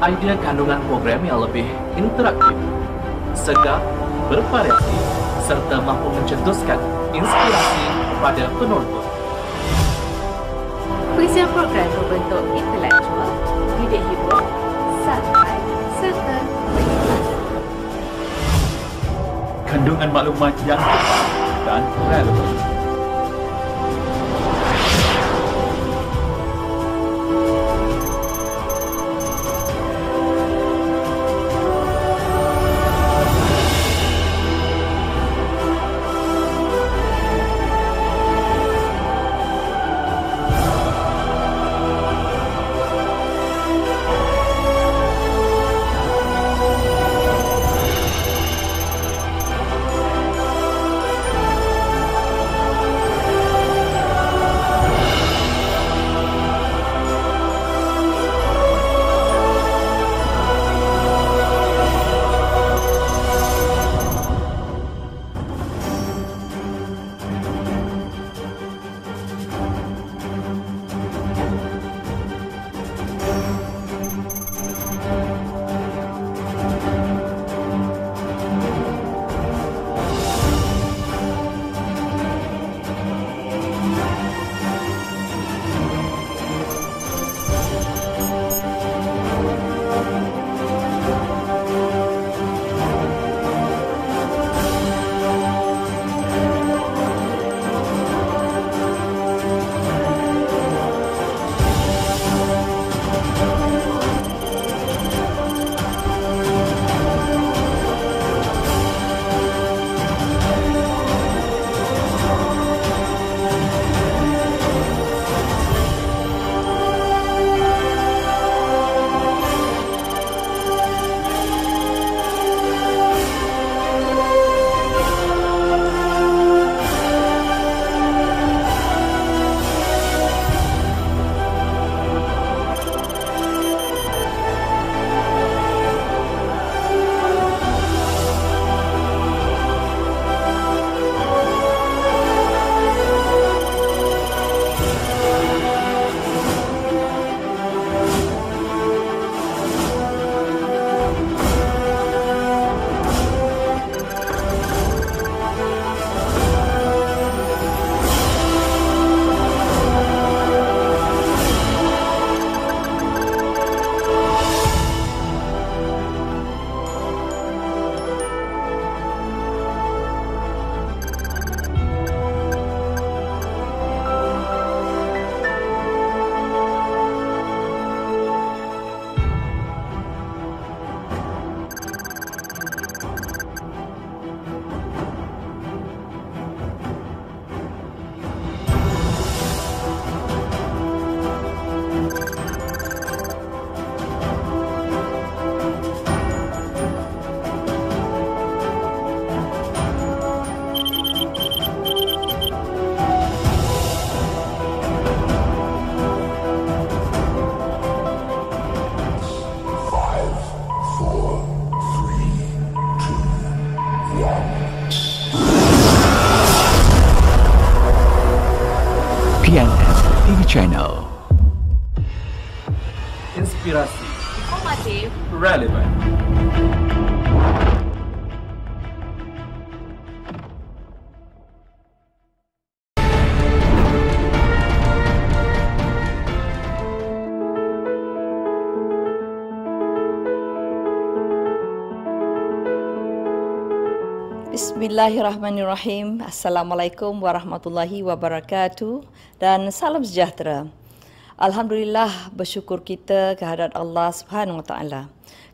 idea kandungan program yang lebih interaktif, segar, bervariasi, serta mampu mencetuskan inspirasi kepada penonton. Kuisian program berbentuk intelektual, didik hibur, santai serta mengedukasi. Kandungan maklumat yang tepat dan relevan. PNN TV Channel. Inspirasi, Informatif, relevan. Bismillahirrahmanirrahim. Assalamualaikum warahmatullahi wabarakatuh dan salam sejahtera. Alhamdulillah, bersyukur kita kehadrat Allah Subhanahu Wa Taala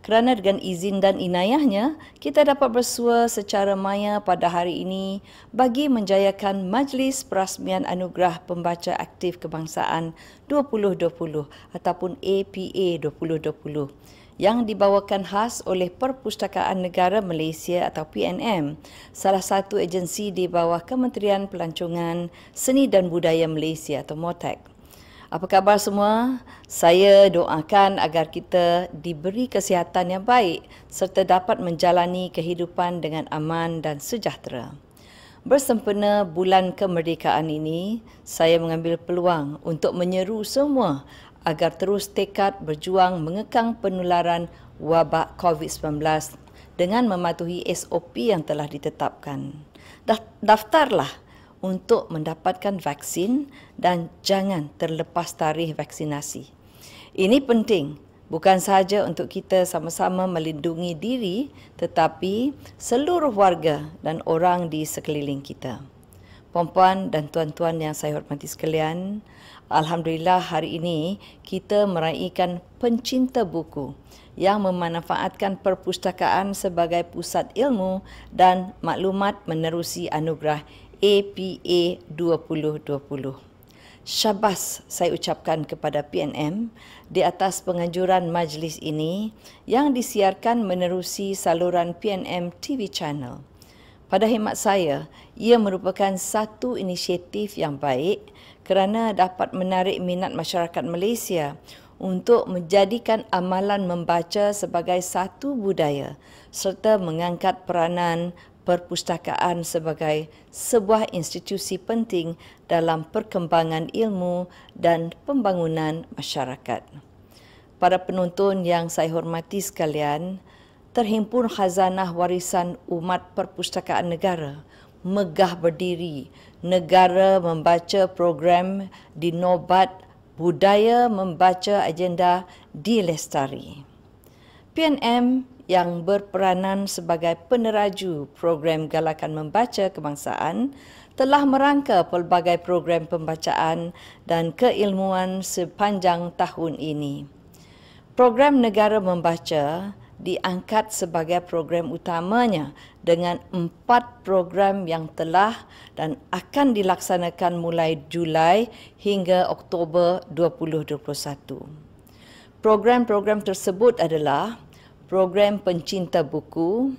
kerana dengan izin dan inayahnya kita dapat bersua secara maya pada hari ini bagi menjayakan Majlis Perasmian Anugerah Pembaca Aktif Kebangsaan 2020 ataupun APA 2020 yang dibawakan khas oleh Perpustakaan Negara Malaysia atau PNM, salah satu agensi di bawah Kementerian Pelancongan Seni dan Budaya Malaysia atau MOTAC. Apa khabar semua? Saya doakan agar kita diberi kesihatan yang baik serta dapat menjalani kehidupan dengan aman dan sejahtera. Bersempena bulan kemerdekaan ini, saya mengambil peluang untuk menyeru semua agar terus tekad berjuang mengekang penularan wabak COVID-19 dengan mematuhi SOP yang telah ditetapkan. Daftarlah untuk mendapatkan vaksin dan jangan terlepas tarikh vaksinasi. Ini penting bukan sahaja untuk kita sama-sama melindungi diri tetapi seluruh warga dan orang di sekeliling kita. Puan-puan dan tuan-tuan yang saya hormati sekalian, alhamdulillah hari ini kita meraihkan pencinta buku yang memanfaatkan perpustakaan sebagai pusat ilmu dan maklumat menerusi anugerah APA 2020. Syabas saya ucapkan kepada PNM di atas penganjuran majlis ini yang disiarkan menerusi saluran PNM TV Channel. Pada khidmat saya, ia merupakan satu inisiatif yang baik kerana dapat menarik minat masyarakat Malaysia untuk menjadikan amalan membaca sebagai satu budaya serta mengangkat peranan perpustakaan sebagai sebuah institusi penting dalam perkembangan ilmu dan pembangunan masyarakat. Para penonton yang saya hormati sekalian, Terhimpun Khazanah Warisan Umat Perpustakaan Negara megah berdiri negara membaca program dinobat budaya membaca agenda dilestari. PNM yang berperanan sebagai peneraju program Galakan Membaca Kebangsaan telah merangka pelbagai program pembacaan dan keilmuan sepanjang tahun ini. Program Negara Membaca diangkat sebagai program utamanya dengan 4 program yang telah dan akan dilaksanakan mulai Julai hingga Oktober 2021. Program-program tersebut adalah program pencinta buku,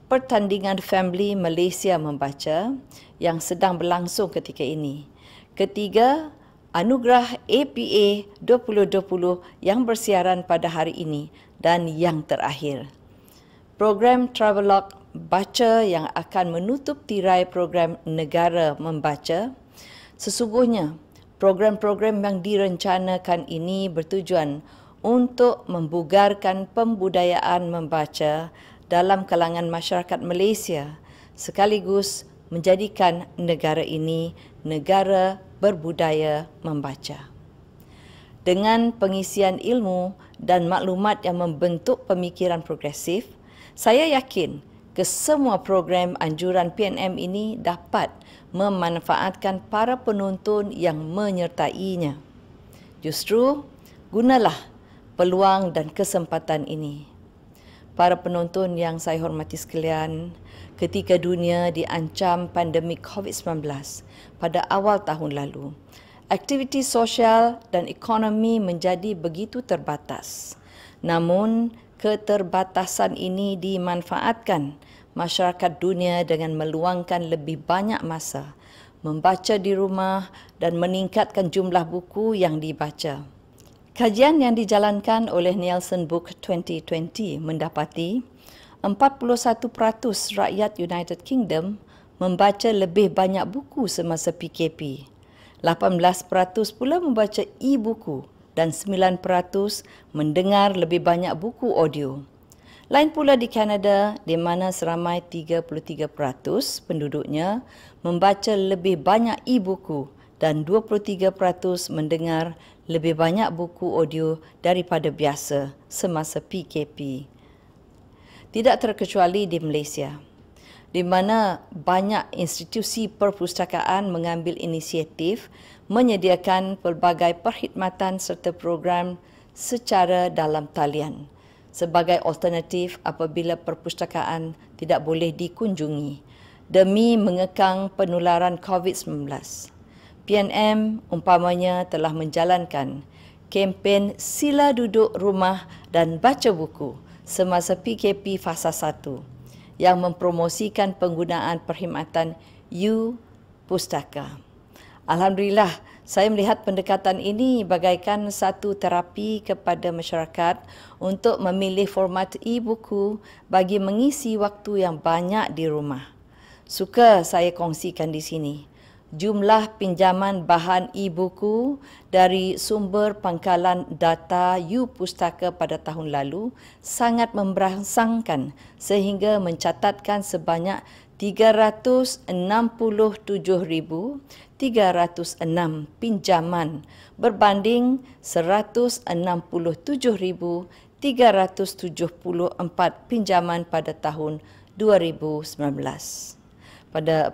pertandingan Family Malaysia Membaca yang sedang berlangsung ketika ini. Ketiga, Anugerah APA 2020 yang bersiaran pada hari ini. Dan yang terakhir, program Travelog Baca yang akan menutup tirai program Negara Membaca. Sesungguhnya, program-program yang direncanakan ini bertujuan untuk membugarkan pembudayaan membaca dalam kalangan masyarakat Malaysia sekaligus menjadikan negara ini negara berbudaya membaca. Dengan pengisian ilmu dan maklumat yang membentuk pemikiran progresif, saya yakin kesemua program anjuran PNM ini dapat memanfaatkan para penonton yang menyertainya. Justru, gunalah peluang dan kesempatan ini. Para penonton yang saya hormati sekalian, ketika dunia diancam pandemik COVID-19 pada awal tahun lalu, aktiviti sosial dan ekonomi menjadi begitu terbatas. Namun, keterbatasan ini dimanfaatkan masyarakat dunia dengan meluangkan lebih banyak masa membaca di rumah dan meningkatkan jumlah buku yang dibaca. Kajian yang dijalankan oleh Nielsen Book 2020 mendapati 41% rakyat United Kingdom membaca lebih banyak buku semasa PKP. 18% pula membaca e-buku dan 9% mendengar lebih banyak buku audio. Lain pula di Kanada di mana seramai 33% penduduknya membaca lebih banyak e-buku dan 23% mendengar lebih banyak buku audio daripada biasa semasa PKP. Tidak terkecuali di Malaysia, di mana banyak institusi perpustakaan mengambil inisiatif menyediakan pelbagai perkhidmatan serta program secara dalam talian sebagai alternatif apabila perpustakaan tidak boleh dikunjungi demi mengekang penularan COVID-19. PNM umpamanya telah menjalankan kempen Sila Duduk Rumah dan Baca Buku semasa PKP Fasa 1 yang mempromosikan penggunaan perkhidmatan U-Pustaka. Alhamdulillah, saya melihat pendekatan ini bagaikan satu terapi kepada masyarakat untuk memilih format e-buku bagi mengisi waktu yang banyak di rumah. Suka saya kongsikan di sini. jumlah pinjaman bahan e-buku dari sumber pangkalan data U-Pustaka pada tahun lalu sangat memberangsangkan sehingga mencatatkan sebanyak 367,306 pinjaman berbanding 167,374 pinjaman pada tahun 2019. Pada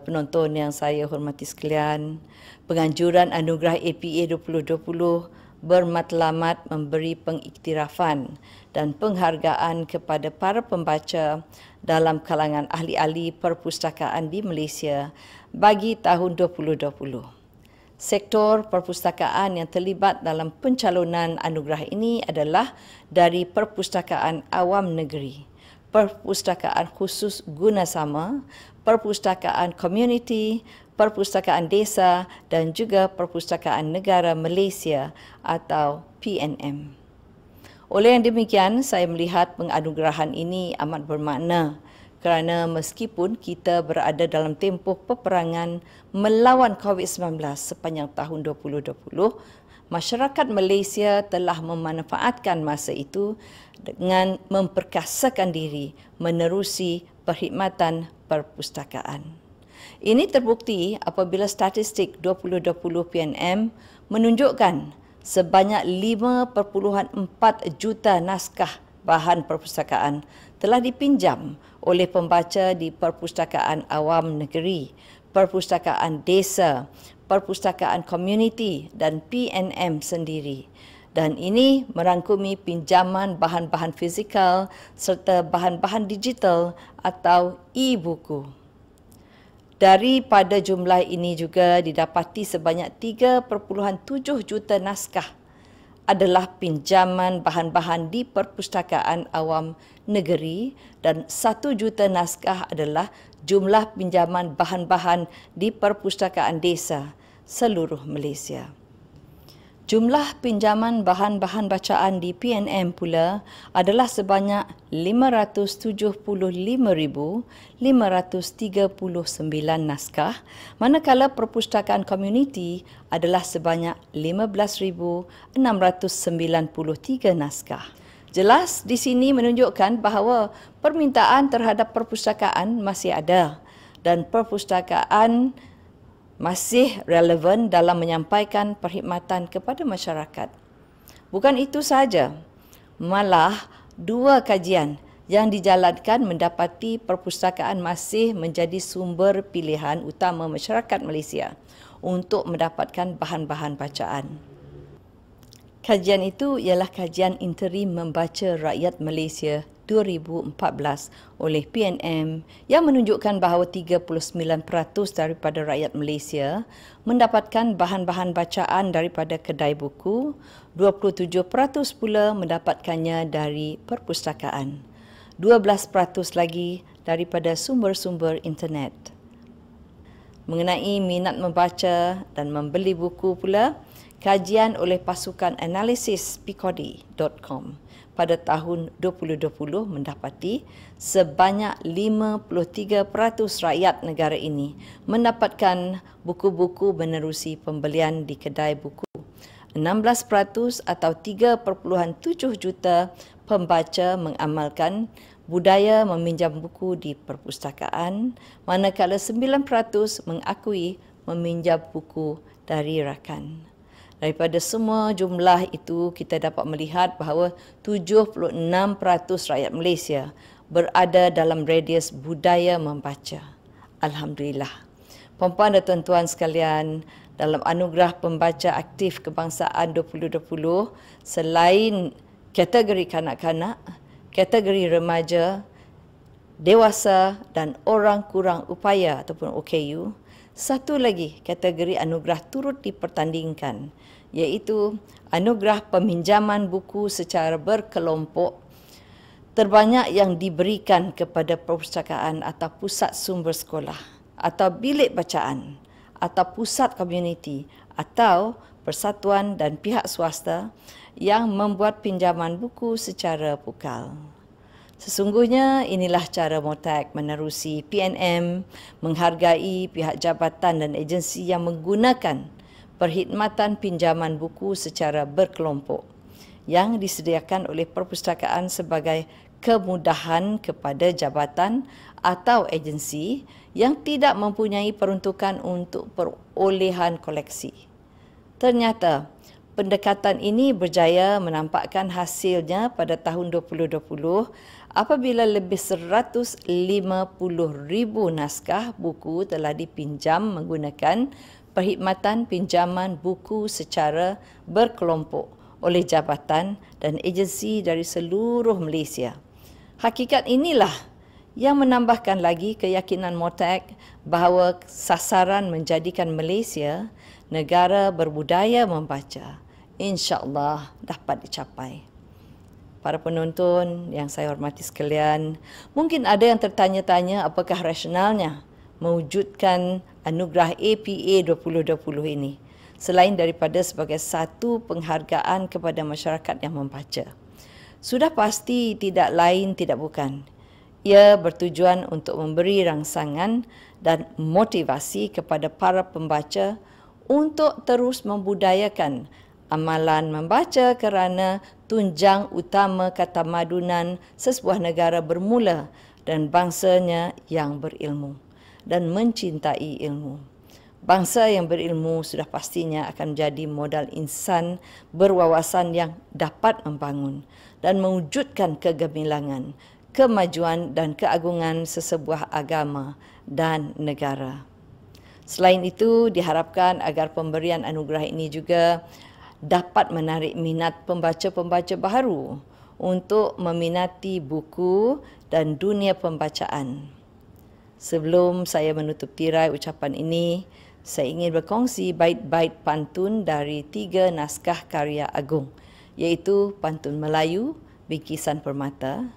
penonton yang saya hormati sekalian, penganjuran anugerah APA 2020 bermatlamat memberi pengiktirafan dan penghargaan kepada para pembaca dalam kalangan ahli-ahli perpustakaan di Malaysia bagi tahun 2020. Sektor perpustakaan yang terlibat dalam pencalonan anugerah ini adalah dari perpustakaan awam negeri, perpustakaan khusus guna sama, perpustakaan komuniti, perpustakaan desa dan juga perpustakaan negara Malaysia atau PNM. Oleh yang demikian, saya melihat penganugerahan ini amat bermakna kerana meskipun kita berada dalam tempoh peperangan melawan COVID-19 sepanjang tahun 2020, masyarakat Malaysia telah memanfaatkan masa itu dengan memperkasakan diri menerusi perkhidmatan perpustakaan. Ini terbukti apabila statistik 2020 PNM menunjukkan sebanyak 5.4 juta naskah bahan perpustakaan telah dipinjam oleh pembaca di perpustakaan awam negeri, perpustakaan desa, perpustakaan komuniti dan PNM sendiri. Dan ini merangkumi pinjaman bahan-bahan fizikal serta bahan-bahan digital atau e-buku. Daripada jumlah ini juga didapati sebanyak 3.7 juta naskah adalah pinjaman bahan-bahan di perpustakaan awam negeri dan 1 juta naskah adalah jumlah pinjaman bahan-bahan di perpustakaan desa seluruh Malaysia. Jumlah pinjaman bahan-bahan bacaan di PNM pula adalah sebanyak 575,539 naskah, manakala perpustakaan komuniti adalah sebanyak 15,693 naskah. Jelas di sini menunjukkan bahawa permintaan terhadap perpustakaan masih ada dan perpustakaan masih relevan dalam menyampaikan perkhidmatan kepada masyarakat. Bukan itu sahaja, malah 2 kajian yang dijalankan mendapati perpustakaan masih menjadi sumber pilihan utama masyarakat Malaysia untuk mendapatkan bahan-bahan bacaan. Kajian itu ialah kajian interim membaca rakyat Malaysia 2014 oleh PNM yang menunjukkan bahawa 39% daripada rakyat Malaysia mendapatkan bahan-bahan bacaan daripada kedai buku, 27% pula mendapatkannya dari perpustakaan, 12% lagi daripada sumber-sumber internet. Mengenai minat membaca dan membeli buku pula, kajian oleh pasukan analisis Peabody.com pada tahun 2020 mendapati sebanyak 53% rakyat negara ini mendapatkan buku-buku menerusi pembelian di kedai buku. 16% atau 3.7 juta pembaca mengamalkan budaya meminjam buku di perpustakaan, manakala 9% mengakui meminjam buku dari rakan. Daripada semua jumlah itu, kita dapat melihat bahawa 76% rakyat Malaysia berada dalam radius budaya membaca. Alhamdulillah. Puan-puan dan tuan-tuan sekalian, dalam anugerah pembaca aktif kebangsaan 2020, selain kategori kanak-kanak, kategori remaja, dewasa dan orang kurang upaya ataupun OKU, satu lagi kategori anugerah turut dipertandingkan, iaitu anugerah peminjaman buku secara berkelompok terbanyak yang diberikan kepada perpustakaan atau pusat sumber sekolah atau bilik bacaan atau pusat komuniti atau persatuan dan pihak swasta yang membuat pinjaman buku secara pukal. Sesungguhnya inilah cara Motak menerusi PNM menghargai pihak jabatan dan agensi yang menggunakan perkhidmatan pinjaman buku secara berkelompok yang disediakan oleh perpustakaan sebagai kemudahan kepada jabatan atau agensi yang tidak mempunyai peruntukan untuk perolehan koleksi. Ternyata, pendekatan ini berjaya menampakkan hasilnya pada tahun 2020 apabila lebih 150,000 naskah buku telah dipinjam menggunakan perkhidmatan pinjaman buku secara berkelompok oleh jabatan dan agensi dari seluruh Malaysia. Hakikat inilah yang menambahkan lagi keyakinan Motak bahawa sasaran menjadikan Malaysia negara berbudaya membaca insya-Allah dapat dicapai. Para penonton yang saya hormati sekalian, mungkin ada yang tertanya-tanya apakah rasionalnya mewujudkan anugerah APA 2020 ini selain daripada sebagai satu penghargaan kepada masyarakat yang membaca. Sudah pasti tidak lain tidak bukan. Ia bertujuan untuk memberi rangsangan dan motivasi kepada para pembaca untuk terus membudayakan amalan membaca kerana tunjang utama ketamadunan sesebuah negara bermula dan bangsanya yang berilmu dan mencintai ilmu. Bangsa yang berilmu sudah pastinya akan menjadi modal insan berwawasan yang dapat membangun dan mewujudkan kegemilangan, kemajuan dan keagungan sesebuah agama dan negara. Selain itu, diharapkan agar pemberian anugerah ini juga dapat menarik minat pembaca-pembaca baru untuk meminati buku dan dunia pembacaan. Sebelum saya menutup tirai ucapan ini, saya ingin berkongsi bait-bait pantun dari 3 naskah karya agung, iaitu Pantun Melayu, Bingkisan Permata,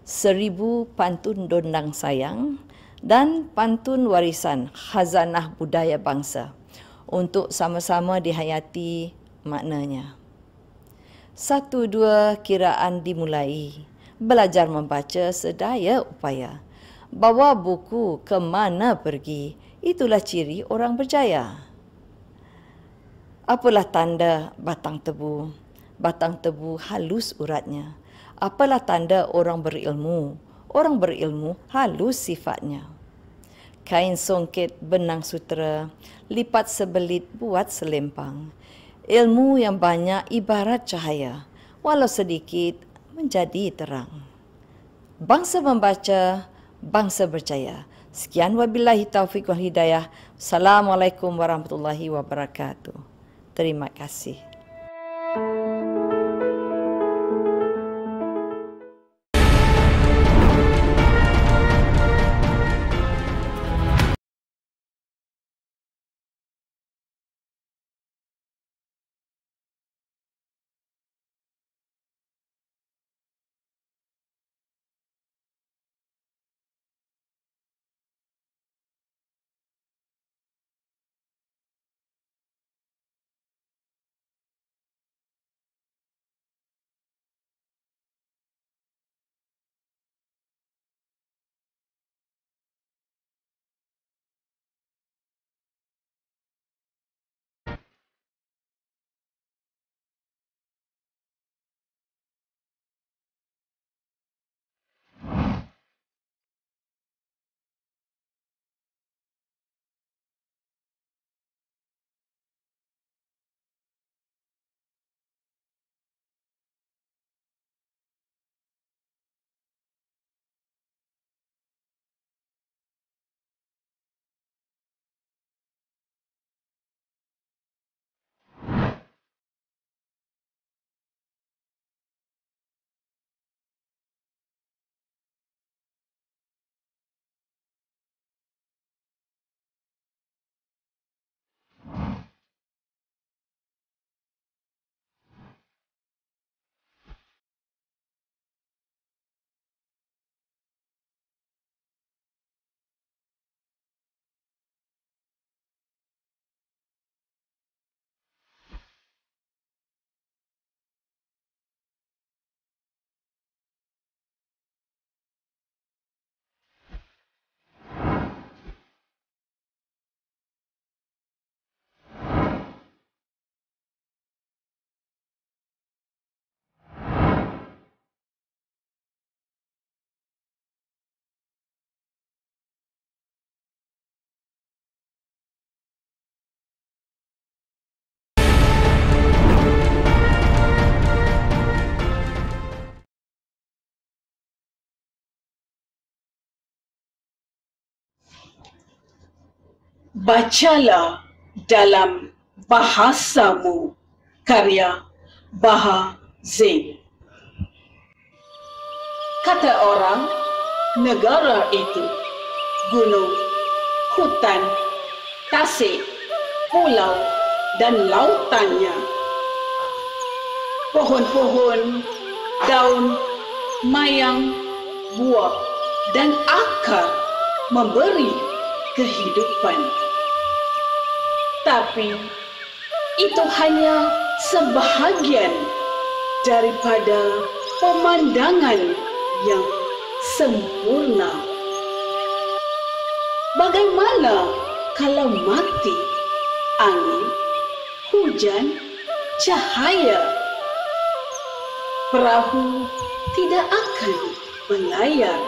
1000 Pantun Dondang Sayang dan Pantun Warisan Khazanah Budaya Bangsa untuk sama-sama dihayati maknanya. 1, 2 kiraan dimulai. Belajar membaca sedaya upaya. Bawa buku ke mana pergi, itulah ciri orang berjaya. Apalah tanda batang tebu? Batang tebu halus uratnya. Apalah tanda orang berilmu? Orang berilmu halus sifatnya. Kain songket benang sutera, lipat sebelit buat selempang. Ilmu yang banyak ibarat cahaya, walau sedikit menjadi terang. Bangsa membaca, bangsa berjaya. Sekian wabillahi taufiq wal hidayah. Assalamualaikum warahmatullahi wabarakatuh. Terima kasih. Bacalah dalam bahasamu. Karya Baha Zain. Kata orang, negara itu gunung, hutan, tasik, pulau dan lautannya. Pohon-pohon, daun, mayang, buah dan akar memberi kehidupan. Tapi itu hanya sebahagian daripada pemandangan yang sempurna. Bagaimana kalau mati angin, hujan, cahaya? Perahu tidak akan berlayar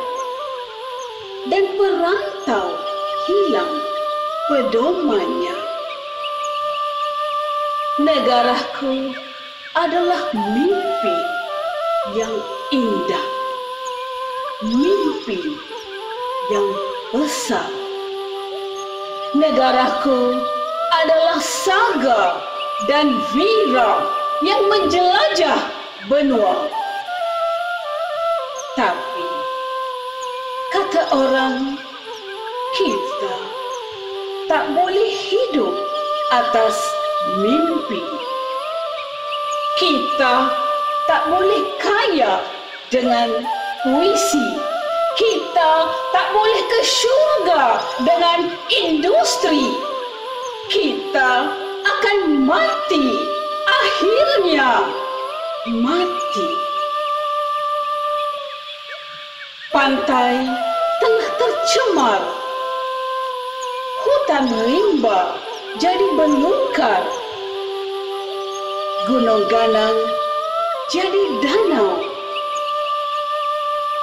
dan perantau hilang pedomannya. Negaraku adalah mimpi yang indah, mimpi yang besar. Negaraku adalah saga dan wira yang menjelajah benua. Tapi kata orang, kita tak boleh hidup atas mimpi. Kita tak boleh kaya dengan puisi. Kita tak boleh ke syurga dengan industri. Kita akan mati, akhirnya mati. Pantai telah tercemar, hutan rimba jadi belukar, gunung ganang jadi danau,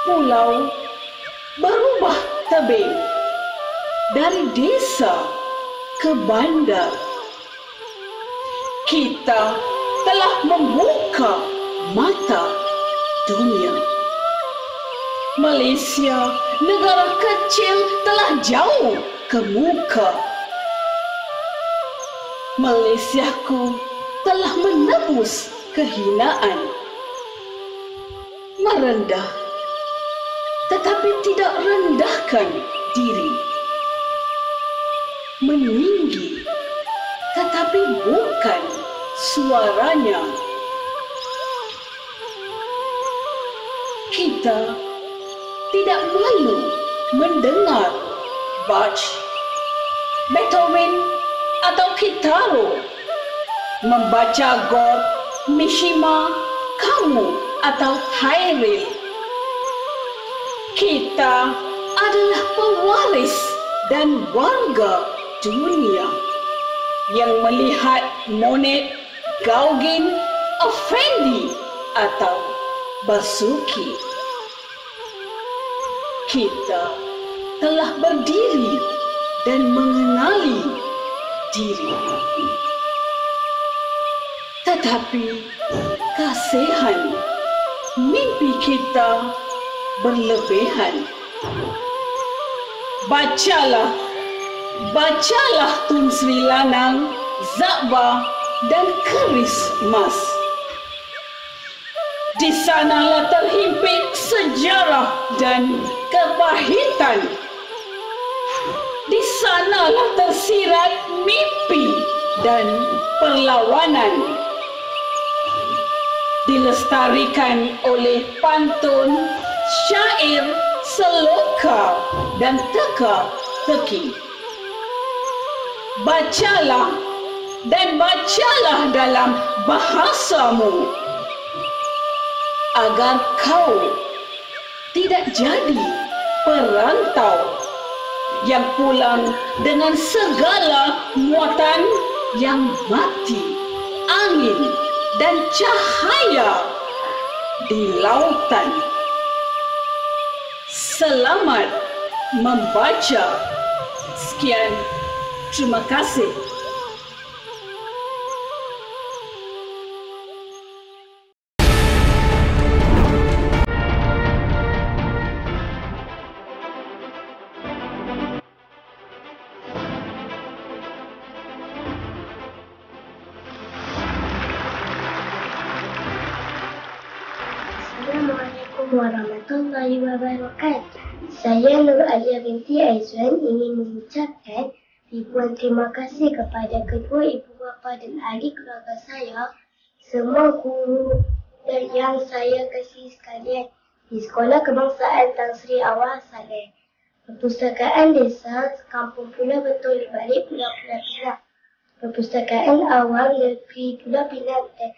pulau berubah tebing, dari desa ke bandar. Kita telah membuka mata dunia. Malaysia, negara kecil, telah jauh ke muka. Malaysiaku telah menebus kehinaan. Merendah, tetapi tidak rendahkan diri. Meninggi, tetapi bukan suaranya. Kita tidak malu mendengar Bach, Beethoven atau Kitaro, membaca Gord, Mishima, Kamu atau Hairil. Kita adalah pewaris dan warga dunia yang melihat Monet, Gauguin, Effendi atau Basuki. Kita telah berdiri dan mengenali diri. Tetapi kasihan, mimpi kita berlebihan. Bacalah, bacalah Tun Sri Lanang, Zakba dan Keris Mas. Di sanalah terhimpit sejarah dan kepahitan. Di sanalah tersirat mimpi dan perlawanan. Dilestarikan oleh pantun, syair, seloka dan teka-teki. Bacalah dan bacalah dalam bahasamu, agar kau tidak jadi perantau yang pulang dengan segala muatan yang mati, angin dan cahaya di lautan. Selamat membaca. Sekian, terima kasih. Assalamualaikum warahmatullahi wabarakatuh. Saya Nur Alia binti Aizwan ingin mengucapkan ribuan terima kasih kepada kedua ibu bapa dan adik keluarga saya, semua guru dan yang saya kasihi sekalian di Sekolah Kebangsaan Tan Sri Awal Saleh, Perpustakaan Desa Kampung Pulau Betul di balik Pulau Pinang, Perpustakaan Awam Negeri Pulau Pinang dan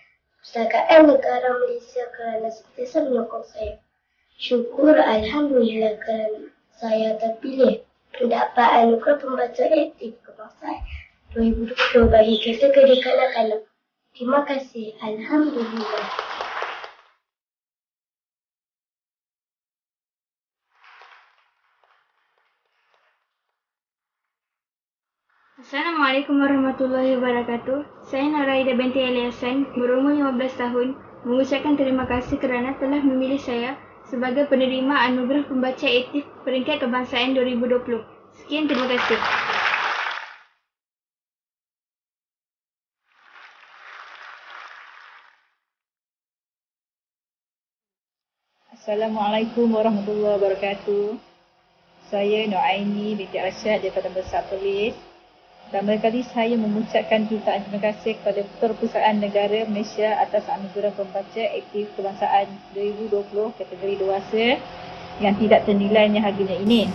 Perpustakaan Negara Malaysia kerana sentiasa menyokong saya. Syukur Alhamdulillah kerana saya terpilih mendapat anugerah pembaca aktif kebangsaan 2020 bagi kategori kanak-kanak. Terima kasih. Alhamdulillah. Assalamualaikum warahmatullahi wabarakatuh. Saya Naraida binti Ali Hassan, berumur 15 tahun, mengucapkan terima kasih kerana telah memilih saya sebagai penerima Anugerah Pembaca Aktif Peringkat Kebangsaan 2020. Sekian, terima kasih. Assalamualaikum warahmatullahi wabarakatuh. Saya Nuaini binti Arsyad daripada Besar Perlis. Pertama kali saya mengucapkan jutaan terima kasih kepada Perpustakaan Negara Malaysia atas Anugerah Pembaca Aktif Kebangsaan 2020 kategori dewasa yang tidak ternilainya harganya ini.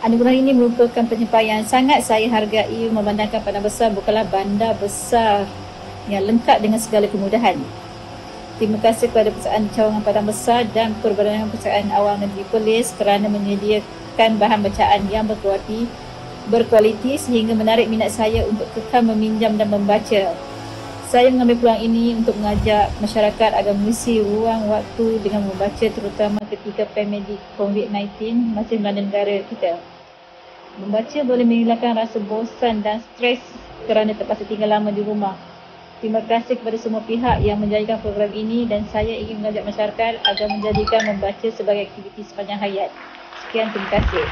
Anugerah ini merupakan pencapaian sangat saya hargai, memandangkan Padang Besar bukanlah bandar besar yang lengkap dengan segala kemudahan. Terima kasih kepada Perpustakaan Cawangan Padang Besar dan Perbadangan Perpustakaan Awam Negeri Perlis kerana menyediakan bahan bacaan yang berkualiti sehingga menarik minat saya untuk kekal meminjam dan membaca. Saya mengambil peluang ini untuk mengajak masyarakat agar mengisi ruang waktu dengan membaca, terutama ketika pandemik COVID-19 masih melanda negara kita. Membaca boleh menghilangkan rasa bosan dan stres kerana terpaksa tinggal lama di rumah. Terima kasih kepada semua pihak yang menjadikan program ini dan saya ingin mengajak masyarakat agar menjadikan membaca sebagai aktiviti sepanjang hayat. Sekian, terima kasih.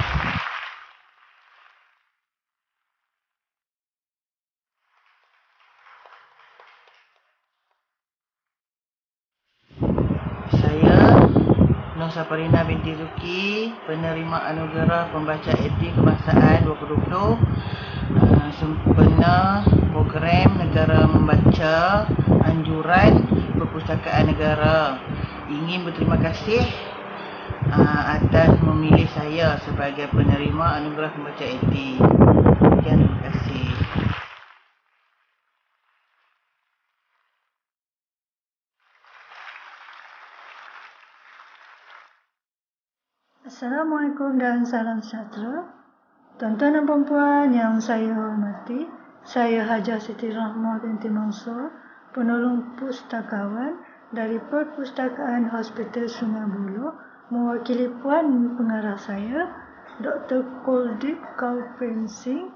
Saparina binti Zuki, penerima Anugerah Pembaca Aktif Kebangsaan 2020 sempena program Negara Membaca Anjuran Perpustakaan Negara. Ingin berterima kasih atas memilih saya sebagai penerima Anugerah Pembaca Aktif. Sekian, terima kasih. Assalamualaikum dan salam sejahtera. Tuan-tuan dan puan-puan yang saya hormati, saya Hajah Siti Rahmah binti Mansur, penolong pustakawan dari Perpustakaan Hospital Sungai Buloh, mewakili Puan Pengarah saya, Dr. Kuldip Kaupensing,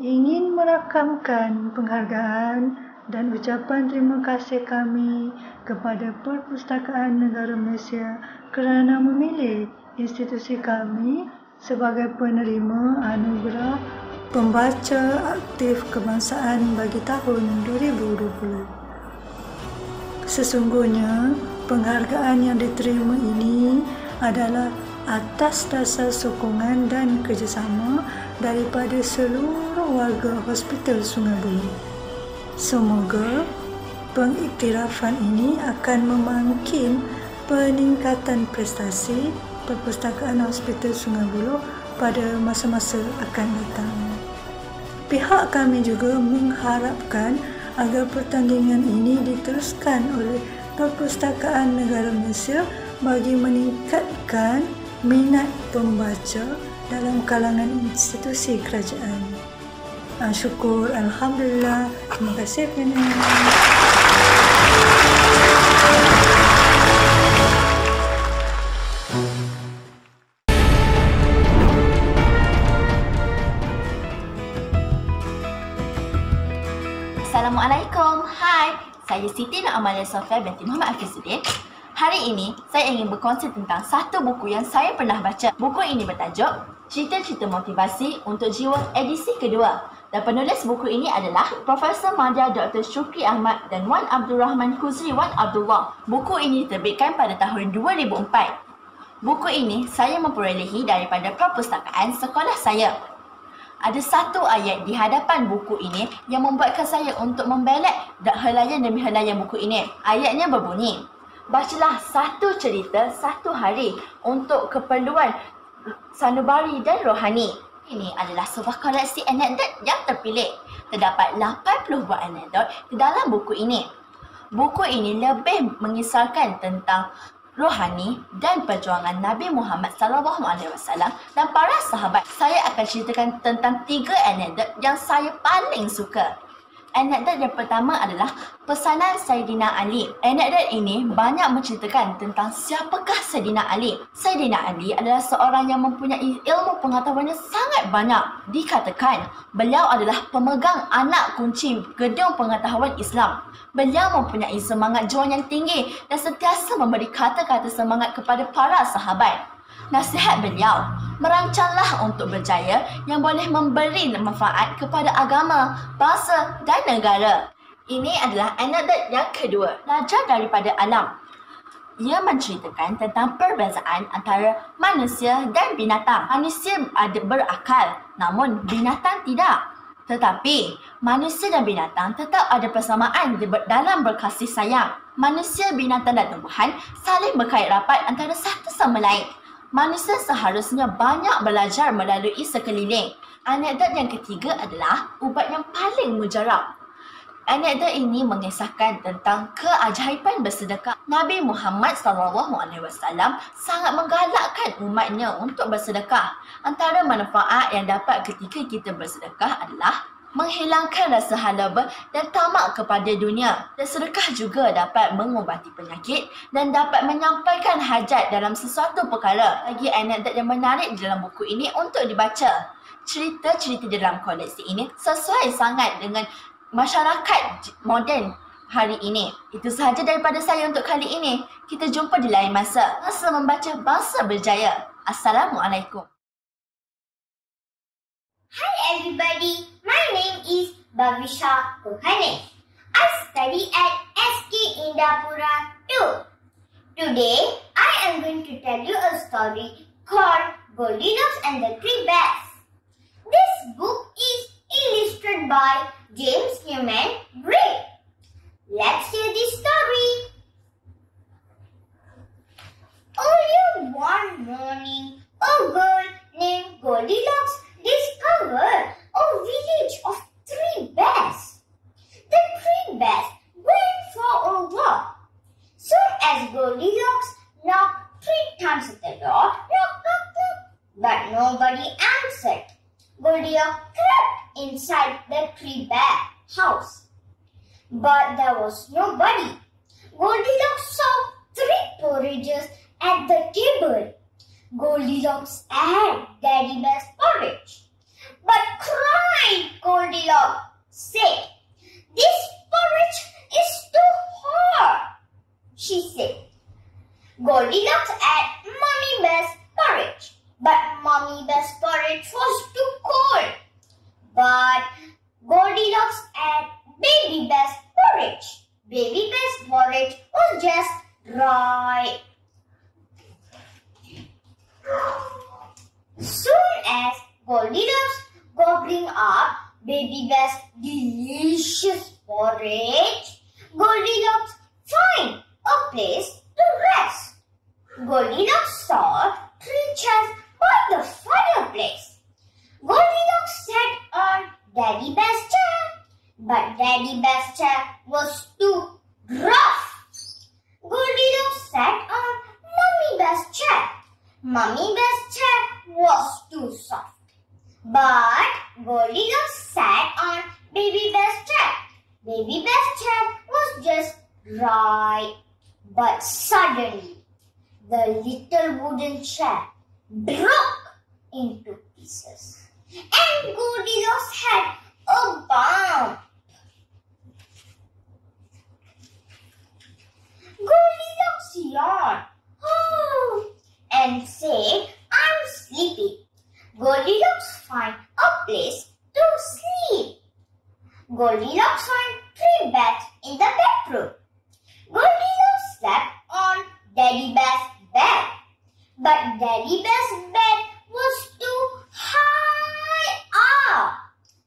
ingin merakamkan penghargaan dan ucapan terima kasih kami kepada Perpustakaan Negara Malaysia kerana memilih institusi kami sebagai penerima Anugerah Pembaca Aktif Kebangsaan bagi tahun 2020. Sesungguhnya, penghargaan yang diterima ini adalah atas dasar sokongan dan kerjasama daripada seluruh warga Hospital Sungai Buloh. Semoga pengiktirafan ini akan memangkin peningkatan prestasi Perpustakaan Hospital Sungai Buloh pada masa-masa akan datang. Pihak kami juga mengharapkan agar pertandingan ini diteruskan oleh Perpustakaan Negara Malaysia bagi meningkatkan minat pembaca dalam kalangan institusi kerajaan. Syukur, Alhamdulillah. Terima kasih kerana. Assalamualaikum. Hai, saya Siti Nur Amalia Sofia binti Muhammad Afizuddin. Hari ini, saya ingin berkongsi tentang satu buku yang saya pernah baca. Buku ini bertajuk Cerita-cerita Motivasi untuk Jiwa edisi kedua, Dan penulis buku ini adalah Profesor Madya Dr. Syukri Ahmad dan Wan Abdul Rahman Kuzri Wan Abdullah. Buku ini diterbitkan pada tahun 2004. Buku ini saya memperolehi daripada perpustakaan sekolah saya. Ada satu ayat di hadapan buku ini yang membuatkan saya untuk membelak helayan demi helayan buku ini. Ayatnya berbunyi, bacalah satu cerita satu hari untuk keperluan sanubari dan rohani. Ini adalah sebuah koleksi anekdot yang terpilih. Terdapat 80 buah anekdot di dalam buku ini. Buku ini lebih mengisahkan tentang rohani dan perjuangan Nabi Muhammad SAW dan para sahabat. Saya akan ceritakan tentang 3 anekdot yang saya paling suka. Anekdot yang pertama adalah pesanan Saidina Ali. Anekdot ini banyak menceritakan tentang siapakah Saidina Ali. Saidina Ali adalah seorang yang mempunyai ilmu pengetahuan yang sangat banyak. Dikatakan beliau adalah pemegang anak kunci gedung pengetahuan Islam. Beliau mempunyai semangat juang yang tinggi dan sentiasa memberi kata-kata semangat kepada para sahabat. Nasihat beliau, merancanglah untuk berjaya yang boleh memberi manfaat kepada agama, bangsa dan negara. Ini adalah anekdot yang kedua, belajar daripada alam. Ia menceritakan tentang perbezaan antara manusia dan binatang. Manusia ada berakal, namun binatang tidak. Tetapi, manusia dan binatang tetap ada persamaan dalam berkasih sayang. Manusia, binatang dan tumbuhan saling berkait rapat antara satu sama lain. Manusia seharusnya banyak belajar melalui sekeliling. Anekdot yang ketiga adalah ubat yang paling mujarab. Anekdot ini mengisahkan tentang keajaiban bersedekah. Nabi Muhammad SAW sangat menggalakkan umatnya untuk bersedekah. Antara manfaat yang dapat ketika kita bersedekah adalah menghilangkan rasa halaba dan tamak kepada dunia. Dan sedekah juga dapat mengubati penyakit dan dapat menyampaikan hajat dalam sesuatu perkara. Lagi anekdot yang menarik di dalam buku ini untuk dibaca. Cerita-cerita dalam koleksi ini sesuai sangat dengan masyarakat moden hari ini. Itu sahaja daripada saya untuk kali ini. Kita jumpa di lain masa. Masa membaca, bangsa berjaya. Assalamualaikum. Hi everybody, my name is Bhavisha Kohane. I study at SK Indapura 2. Today, I am going to tell you a story called Goldilocks and the Three Bears. This book is illustrated by James Newman Gray. Let's hear the story. Early one morning, a girl named Goldilocks discovered a village of 3 bears. The 3 bears went for a walk. Soon as Goldilocks knocked 3 times at the door, knock, knock, knock, but nobody answered. Goldilocks crept inside the 3 bear house, but there was nobody. Goldilocks saw 3 porridges at the table. Goldilocks had Daddy Bear's porridge. But cried Goldilocks, said, "This porridge is too hard," she said. Goldilocks had Mummy Bear's porridge, but Mummy Bear's porridge was too cold. But Goldilocks had Baby Bear's porridge. Baby Bear's porridge was just right. Soon as Goldilocks gobbling up Baby Bear's delicious porridge, Goldilocks found a place to rest. Goldilocks saw 3 chairs by the fireplace. Goldilocks sat on Daddy Bear's chair, but Daddy Bear's chair was too rough. Goldilocks sat on Mummy Bear's chair. Mummy Bear's chair was too soft. But Goldilocks sat on Baby Bear's chair. Baby Bear's chair was just right. But suddenly, the little wooden chair broke into pieces. And Goldilocks had a bump. Goldilocks yawned. And said, "I'm sleepy." Goldilocks found a place to sleep. Daddy Bear's bed was too high up,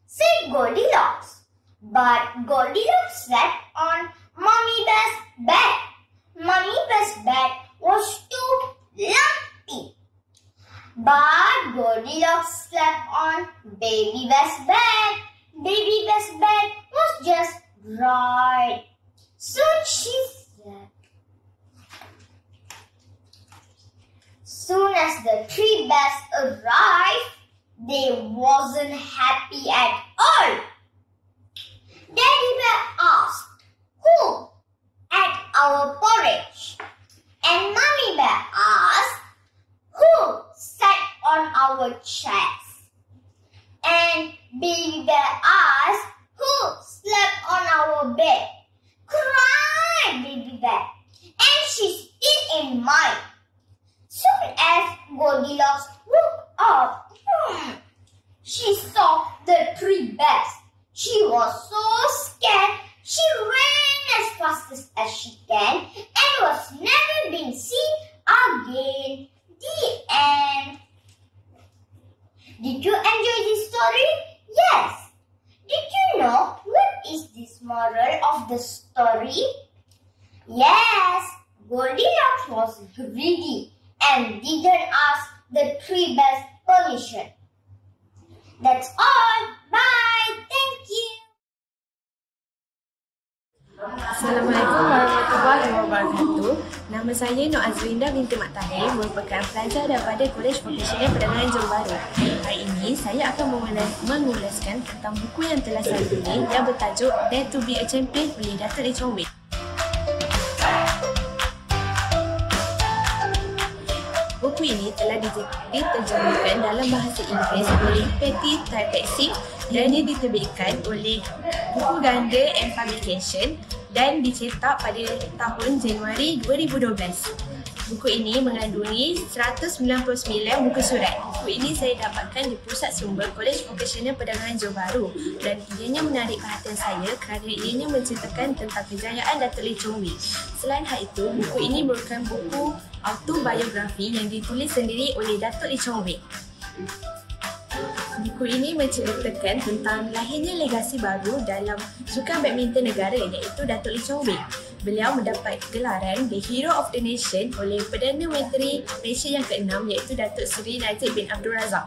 said Goldilocks. But Goldilocks slept on Mommy Bear's bed. Mommy Bear's bed was too lumpy. But Goldilocks slept on Baby Bear's bed. Baby Bear's bed was just right. Soon she slept. Soon as the three bears arrived, they wasn't happy at all. Daddy Bear asked, "Who ate our porridge?" And Mommy Bear asked, "Who sat on our chairs?" And Baby Bear asked, "Who slept on our bed?" Cried Baby Bear, and she still in mind. Soon as Goldilocks woke up, she saw the three bears. She was so scared, she ran as fast as she can and was never been seen again. The end. Did you enjoy this story? Yes. Did you know what is this moral of the story? Yes, Goldilocks was greedy and didn't ask the three bears permission. That's all. Bye. Thank you. Assalamualaikum warahmatullahi wabarakatuh. Nama saya Nur Azrinda binti Mak Tahir, merupakan pelajar daripada Kolej Vocasional Perdagangan Johor Bahru. Hari ini saya akan mengulaskan tentang buku yang telah saya tulis yang bertajuk Dare to be a Champion oleh Dato' Lee Chong Wei. Buku ini telah diterjemahkan dalam bahasa Inggeris oleh Patty Typefaxing dan ia diterbitkan oleh Buku Ganda and Publication dan dicetak pada tahun Januari 2012. Buku ini mengandungi 199 buku surat. Buku ini saya dapatkan di Pusat Sumber Kolej Vocasional Perdagangan Johor Bahru dan ianya menarik perhatian saya kerana ianya menceritakan tentang kejayaan Dato' Lee Chong Wei. Selain hal itu, buku ini merupakan buku autobiografi yang ditulis sendiri oleh Dato' Lee Chong Wei. Buku ini menceritakan tentang lahirnya legasi baru dalam sukan badminton negara iaitu Dato' Lee Chong Wei. Beliau mendapat gelaran The Hero of the Nation oleh Perdana Menteri Malaysia yang ke-6 iaitu Datuk Seri Najib bin Abdul Razak.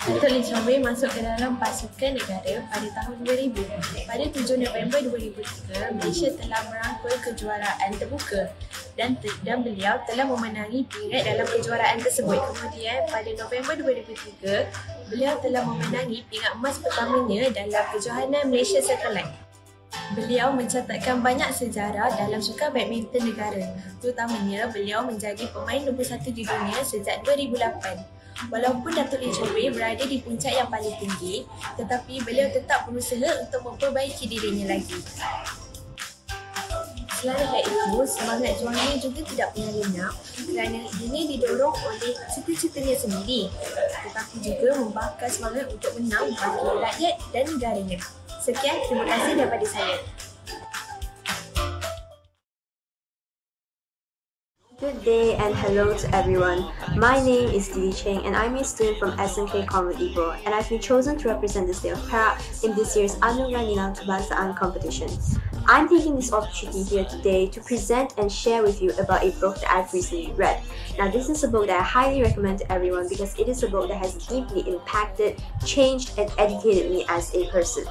Dato' Lee Chong Wei masuk ke dalam pasukan negara pada tahun 2000. Pada 7 November 2003, Malaysia telah merangkul kejuaraan terbuka dan beliau telah memenangi peringkat dalam kejuaraan tersebut. Kemudian pada November 2003, beliau telah memenangi peringkat emas pertamanya dalam kejohanan Malaysia Satellite. Beliau mencatatkan banyak sejarah dalam sukan badminton negara. Terutamanya beliau menjadi pemain nombor 1 di dunia sejak 2008. Walaupun Dato' Lee Chong Wei berada di puncak yang paling tinggi, tetapi beliau tetap berusaha untuk memperbaiki dirinya lagi. Selain hal itu, semangat juangnya juga tidak pernah lenyap kerana ini didorong oleh cita-citanya sendiri, tetapi juga membakar semangat untuk menang bagi rakyat dan negaranya. Sekian, terima kasih daripada saya. Good day and hello to everyone. My name is Didi Cheng and I'm a student from SNK Convent Ipoh, and I've been chosen to represent the state of Perak in this year's Anugerah Nilam Kebangsaan competitions. I'm taking this opportunity here today to present and share with you about a book that I've recently read. Now, this is a book that I highly recommend to everyone because it is a book that has deeply impacted, changed and educated me as a person.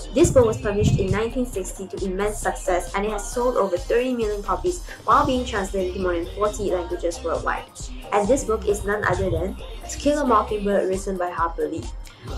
This book was published in 1960 to immense success, and it has sold over 30 million copies while being translated to more than 40 languages worldwide. And this book is none other than To Kill a Mockingbird, written by Harper Lee.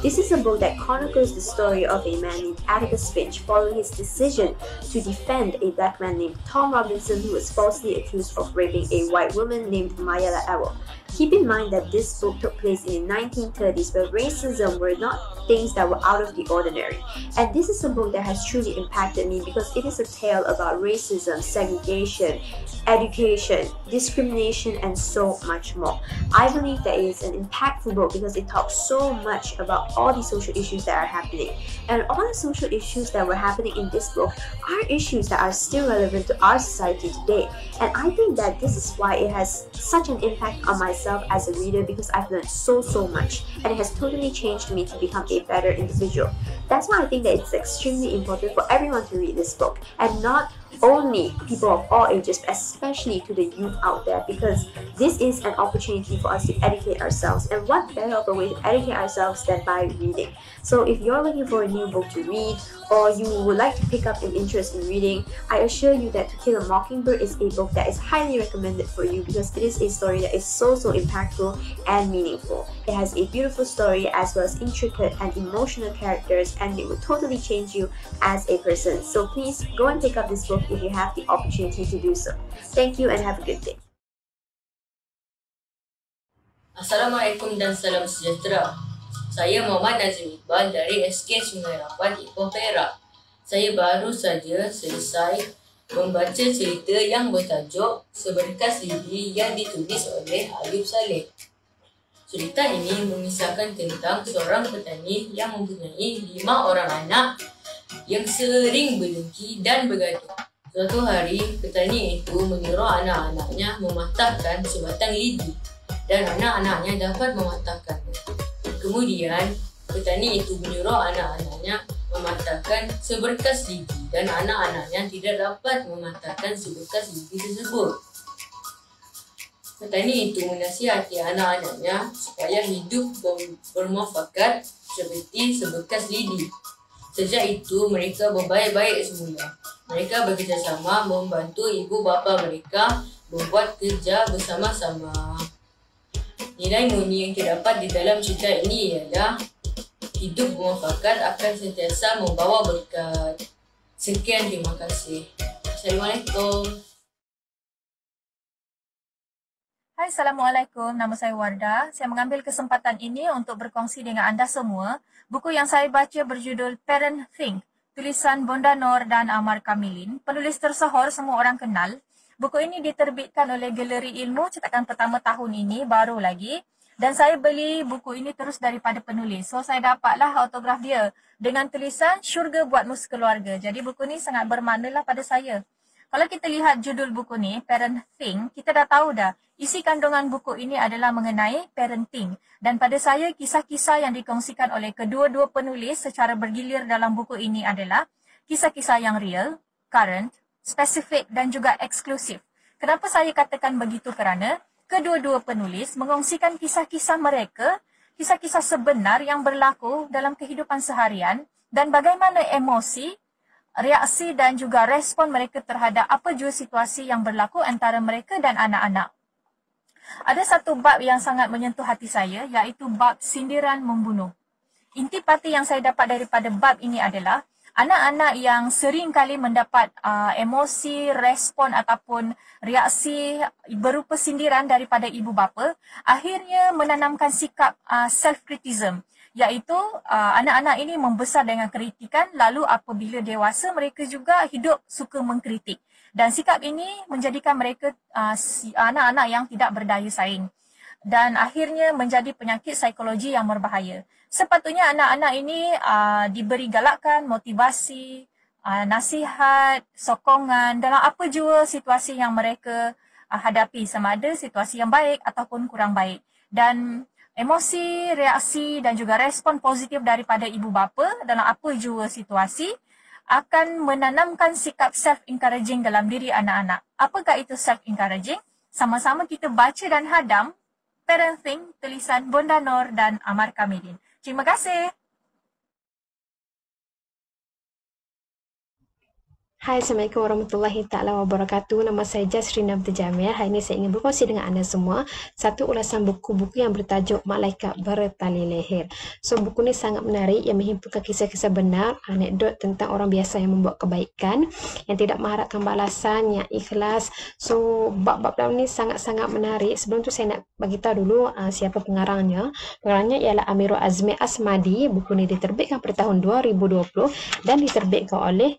This is a book that chronicles the story of a man named Atticus Finch following his decision to defend a black man named Tom Robinson who was falsely accused of raping a white woman named Mayala Arrow. Keep in mind that this book took place in the 1930s where racism were not things that were out of the ordinary. And this is a book that has truly impacted me because it is a tale about racism, segregation, education, discrimination, and so much more. I believe that it is an impactful book because it talks so much about all the social issues that are happening. And all the social issues that were happening in this book are issues that are still relevant to our society today. And I think that this is why it has such an impact on myself myself as a reader because I've learned so much, and it has totally changed me to become a better individual. That's why I think that it's extremely important for everyone to read this book, and not only people of all ages, especially to the youth out there, because this is an opportunity for us to educate ourselves, and what better of a way to educate ourselves than by reading. So if you're looking for a new book to read, or you would like to pick up an interest in reading, I assure you that To Kill a Mockingbird is a book that is highly recommended for you, because it is a story that is so impactful and meaningful. It has a beautiful story as well as intricate and emotional characters, and it will totally change you as a person. So please go and pick up this book if you have the opportunity to do so. Thank you and have a good day. Assalamualaikum dan salam sejahtera. Saya Muhammad Nazim Iqbal dari SK98 Ipoh Perak. Saya baru saja selesai membaca cerita yang bertajuk Seberkas Lidi yang ditulis oleh Ayub Saleh. Cerita ini mengisahkan tentang seorang petani yang mempunyai 5 orang anak yang sering berdengki dan bergaduh. Suatu hari, petani itu menyuruh anak-anaknya mematahkan sebatang lidi dan anak-anaknya dapat mematahkannya. Kemudian, petani itu menyuruh anak-anaknya mematahkan seberkas lidi dan anak-anaknya tidak dapat mematahkan seberkas lidi tersebut. Petani itu menasihati anak-anaknya supaya hidup bermuafakat seperti seberkas lidi. Sejak itu, mereka berbaik-baik semula. Mereka bekerjasama membantu ibu bapa mereka membuat kerja bersama-sama. Nilai murni yang terdapat di dalam cerita ini ialah hidup bermuafakat akan sentiasa membawa berkat. Sekian, terima kasih. Assalamualaikum. Hai, Assalamualaikum. Nama saya Wardah. Saya mengambil kesempatan ini untuk berkongsi dengan anda semua buku yang saya baca berjudul Parent Think, tulisan Bonda Noor dan Amar Kamilin. Penulis tersohor semua orang kenal. Buku ini diterbitkan oleh Galeri Ilmu cetakan pertama tahun ini, baru lagi. Dan saya beli buku ini terus daripada penulis. So, saya dapatlah autograf dia dengan tulisan Syurga Buatmu Sekeluarga. Jadi, buku ini sangat bermaknalah pada saya. Kalau kita lihat judul buku ni, Parent Think, kita dah tahu dah isi kandungan buku ini adalah mengenai parenting. Dan pada saya, kisah-kisah yang dikongsikan oleh kedua-dua penulis secara bergilir dalam buku ini adalah kisah-kisah yang real, current, spesifik dan juga eksklusif. Kenapa saya katakan begitu? Kerana kedua-dua penulis mengongsikan kisah-kisah mereka, kisah-kisah sebenar yang berlaku dalam kehidupan seharian dan bagaimana emosi, reaksi dan juga respon mereka terhadap apa jua situasi yang berlaku antara mereka dan anak-anak. Ada satu bab yang sangat menyentuh hati saya, iaitu bab sindiran membunuh. Intipati yang saya dapat daripada bab ini adalah anak-anak yang sering kali mendapat emosi, respon ataupun reaksi berupa sindiran daripada ibu bapa, akhirnya menanamkan sikap self-criticism, iaitu anak-anak ini membesar dengan kritikan, lalu apabila dewasa mereka juga hidup suka mengkritik. Dan sikap ini menjadikan mereka anak-anak yang tidak berdaya saing. Dan akhirnya menjadi penyakit psikologi yang berbahaya. Sepatutnya anak-anak ini diberi galakan, motivasi, nasihat, sokongan dalam apa jua situasi yang mereka hadapi, sama ada situasi yang baik ataupun kurang baik. Dan emosi, reaksi dan juga respon positif daripada ibu bapa dalam apa jua situasi akan menanamkan sikap self-encouraging dalam diri anak-anak. Apakah itu self-encouraging? Sama-sama kita baca dan hadam Parenting, tulisan Bonda Noor dan Amar Kamilin. Terima kasih. Hai, Assalamualaikum warahmatullahi taala wabarakatuh. Nama saya Jasrina Abdul Jamil. Hari ini saya ingin berkongsi dengan anda semua satu ulasan buku-buku yang bertajuk Malaikat Bertali Leher. So, buku ini sangat menarik yang menghimpunkan kisah-kisah benar, anekdot tentang orang biasa yang membuat kebaikan, yang tidak mengharapkan balasan, yang ikhlas. So, bab-bab dalam ini sangat-sangat menarik. Sebelum tu saya nak bagi tahu dulu siapa pengarangnya. Pengarangnya ialah Amirul Azmi Asmadi. Buku ini diterbitkan pada tahun 2020 dan diterbitkan oleh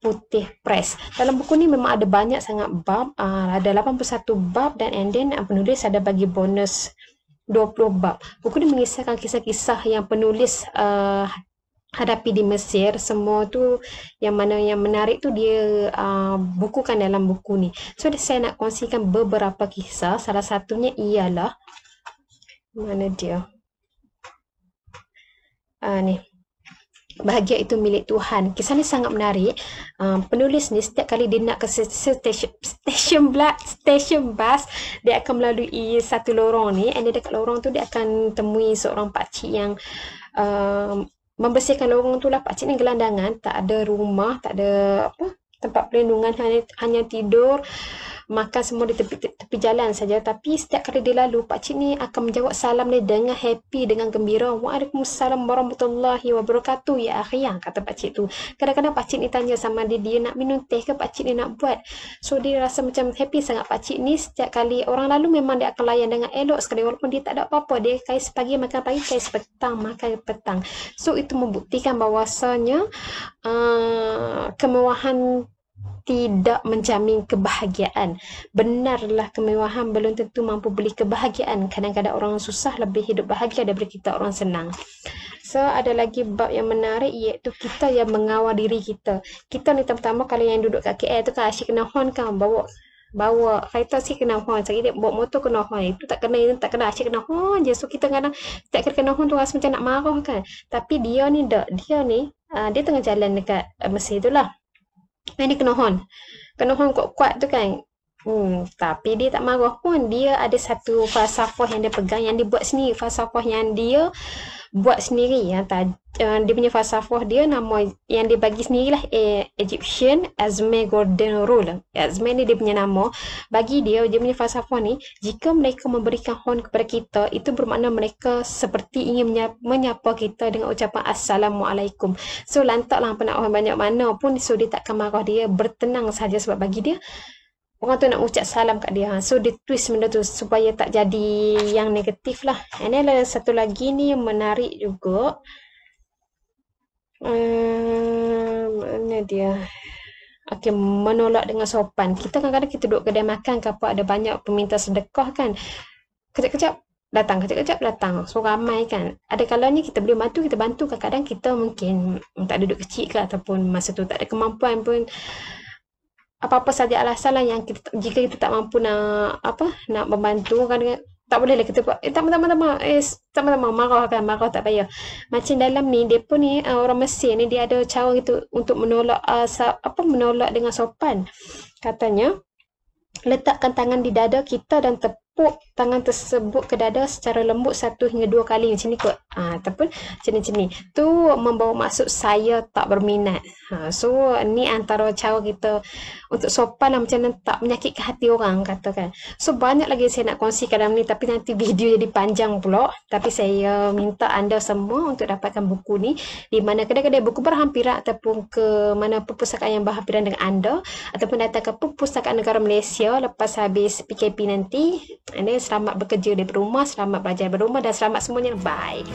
Putih Press. Dalam buku ni memang ada banyak sangat bab, ada 81 bab dan then penulis ada bagi bonus 20 bab. Buku ni mengisahkan kisah-kisah yang penulis hadapi di Mesir, semua tu yang mana yang menarik tu dia bukukan dalam buku ni. So saya nak kongsikan beberapa kisah. Salah satunya ialah mana dia? Ni. Bahagia itu milik Tuhan. Kisah ni sangat menarik. Penulis ni setiap kali dia nak ke stesen bas, dia akan melalui satu lorong ni, and dia dekat lorong tu dia akan temui seorang pakcik yang membersihkan lorong tu lah. Pakcik ni gelandangan, tak ada rumah, tak ada apa tempat perlindungan, hanya tidur, makan semua di tepi jalan saja. Tapi setiap kali dia lalu, pakcik ni akan menjawab salam dia dengan happy, dengan gembira. Waalaikumsalam warahmatullahi wabarakatuh ya akhi, kata pakcik tu. Kadang-kadang pakcik ni tanya sama dia nak minum teh ke pakcik ni nak buat. So dia rasa macam happy sangat pakcik ni. Setiap kali orang lalu memang dia akan layan dengan elok sekali, walaupun dia tak ada apa-apa. Dia kais pagi makan pagi, kais petang makan petang. So itu membuktikan bahawasanya kemewahan tidak menjamin kebahagiaan. Benarlah kemewahan belum tentu mampu beli kebahagiaan. Kadang-kadang orang susah lebih hidup bahagia daripada kita orang senang. So ada lagi bab yang menarik, iaitu kita yang mengawal diri kita. Kita ni pertama kalau yang duduk kat KL tu kan asyik kena horn kan, bawa kereta asyik kena horn. Sekali dia bawa motor kena horn, itu tak kena asyik kena horn je. So kita kadang setiap kali kena horn tu rasa macam nak marah kan. Tapi dia ni dia tengah jalan dekat Mesir tu lah. Dia kena horn kuat-kuat tu kan. Tapi dia tak marah pun. Dia ada satu falsafah yang dia pegang, yang dia buat sendiri. Falsafah yang dia buat sendiri, dia punya falsafah dia, nama yang dia bagi sendirilah, Egyptian Azme Golden Rule. Azme ni dia punya nama. Bagi dia punya falsafah ni, jika mereka memberikan horn kepada kita, itu bermakna mereka seperti ingin menyapa kita dengan ucapan Assalamualaikum. So lantaklah apa nak horn banyak mana pun, so dia takkan marah, dia bertenang saja, sebab bagi dia orang tu nak ucap salam kat dia. So dia twist benda tu supaya tak jadi yang negatif lah. And then ada satu lagi ni yang menarik juga. Mana dia? Okay, menolak dengan sopan. Kita kadang-kadang kita duduk kedai makan ke apa, ada banyak peminta sedekah kan. Kejap-kejap datang, kejap-kejap datang. So ramai kan. Ada kalanya kita boleh bantu, kita bantu. Kadang-kadang kita mungkin tak duduk kecil ke, ataupun masa tu tak ada kemampuan pun. Apa-apa saja alasan lah yang kita, jika kita tak mampu nak membantu, kan tak boleh lah kita buat tak marah tak payah. Macam dalam ni depa ni orang Mesir ni, dia ada cara gitu untuk menolak menolak dengan sopan. Katanya letakkan tangan di dada kita dan tepuk tangan tersebut ke dada secara lembut 1 hingga 2 kali macam ni kot. Ataupun macam ni. Tu membawa maksud saya tak berminat. So ni antara cara kita untuk sopan lah, macam mana tak menyakitkan hati orang, katakan. So banyak lagi saya nak kongsikan dalam ni, tapi nanti video jadi panjang pula. Tapi saya minta anda semua untuk dapatkan buku ni di mana kedai-kedai buku berhampiran, ataupun ke mana perpustakaan yang berhampiran dengan anda, ataupun datang ke Perpustakaan Negara Malaysia lepas habis PKP nanti. And then selamat bekerja dari rumah, selamat belajar dari rumah, dan selamat semuanya. Bye.